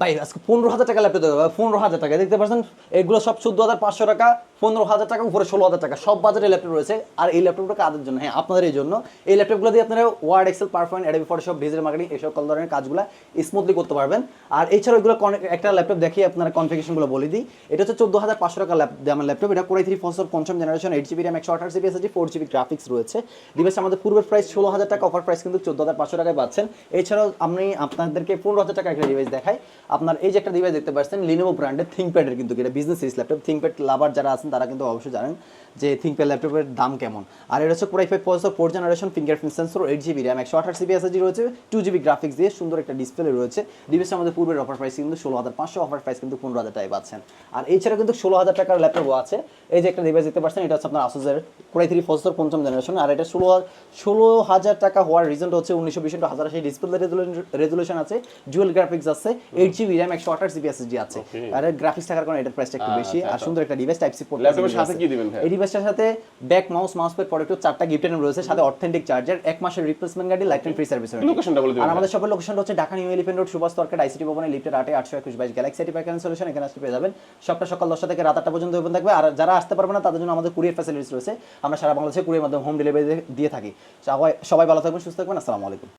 ভাই আজকে 15,000 টাকা ল্যাপটপ দেবে ভাই, 15,000 টাকা দেখতে পাচ্ছেন, এগুলো সব 14,500 টাকা, 15,000 টাকা, উপরে 16,000 টাকা, সব বাজারে ল্যাপটপ রয়েছে। আর এই ল্যাপটপটা কাদের জন্য? হ্যাঁ, আপনাদের এই জন্য। এই ল্যাপটপগুলো দিয়ে আপনারা Word, Excel, PowerPoint, Adobe Photoshop, digital marketing এসব সকল ধরনের কাজগুলো স্মুথলি করতে পারবেন। আর এছাড়াও এগুলো একটা ল্যাপটপ দেখিয়ে আপনারা কনফিগারেশনগুলো বলে দিই। এটা হচ্ছে 14,500 টাকা দামের ল্যাপটপ। এটা Core i3 প্রসেসর, পঞ্চম generation, 8GB RAM, 128GB SSD, 4GB graphics রয়েছে। ডিভাইসটা আমাদের পূর্বের প্রাইস 16,000 টাকা, অফার প্রাইস কিন্তু 14,500 টাকায় পাচ্ছেন। এছাড়াও আমি আপনাদেরকে 15,000 টাকা একটা ডিভাইস দেখাই। আপনার এই যে একটা ডিভাইস দেখতে পাচ্ছেন, Lenovo ব্র্যান্ডের থিংকপ্যাডের, কিন্তু এটা বিজনেস সিরিজ ল্যাপটপ। থিংকপ্যাড লাভার যারা আছেন তারা কিন্তু অবশ্যই জানেন যে থিংকপ্যাড ল্যাপটপের দাম কেমন। আর এটা হচ্ছে Core i5 processor, 4th generation, fingerprint sensor, 8GB RAM, 128GB SSD রয়েছে, 2GB গ্রাফিক্স দিয়ে সুন্দর একটা ডিসপ্লে রয়েছে। ডিভাইসটা আমাদের পূর্বের অফার প্রাইস কিন্তু 16,500, অফার প্রাইস কিন্তু 15,000 টাকায় পাচ্ছেন। আর এছাড়া কিন্তু 16,000 টাকার ল্যাপটপও আছে। এই যে একটা ডিভাইস দেখতে পাচ্ছেন, এটা হচ্ছে আপনার Asus এর Core i3 প্রসেসর, পঞ্চম জেনারেশন। আর এটা 16,000 টাকা হওয়ার রিজনটা হচ্ছে 1920x1080 ডিসপ্লে রেজুলেশন আছে, ডুয়াল গ্রাফিক্স আছে, 8GB RAM, 128GB SSD আছে। আর এর গ্রাফিক্স থাকার কারণে এটার প্রাইসটা একটু বেশি। আর সুন্দর একটা ডিভাইস, টাইপ সি পোর্ট। ল্যাপটপের সাথে কি দিবেন ভাই? এই ডিভাইসটার সাথে ব্যাক মাউস, মাউসপ্যাড, প্রোডাক্ট 4টা গিফট আইটেম রয়েছে, সাথে অথেন্টিক চার্জার, 1 মাসের replacement guarantee, life time free service রয়েছে। লোকেশনটা বলে দিবেন। আর আমাদের শপের লোকেশনটা হচ্ছে Dhaka new elephant road, Subhash তর্কেট, আইসিটি ভবনের লিফটের 8/821 গ্যালাক্সি আইটি প্যাকেজ সলিউশন, এখানে আসতে পেয়ে যাবেন। সবটা সকাল 10টা থেকে রাত 8টা পর্যন্ত ওপেন থাকবে। আর যারা আসতে পারবে না তাদের জন্য আমাদের কুরিয়ার ফ্যাসিলিটিস রয়েছে। আমরা সারা বাংলাদেশে কুরিয়ার মাধ্যমে হোম ডেলিভারি দিয়ে থাকি। সবাই ভালো থাকবেন, সুস্থ থাকবেন। আসসালামু আলাইকুম।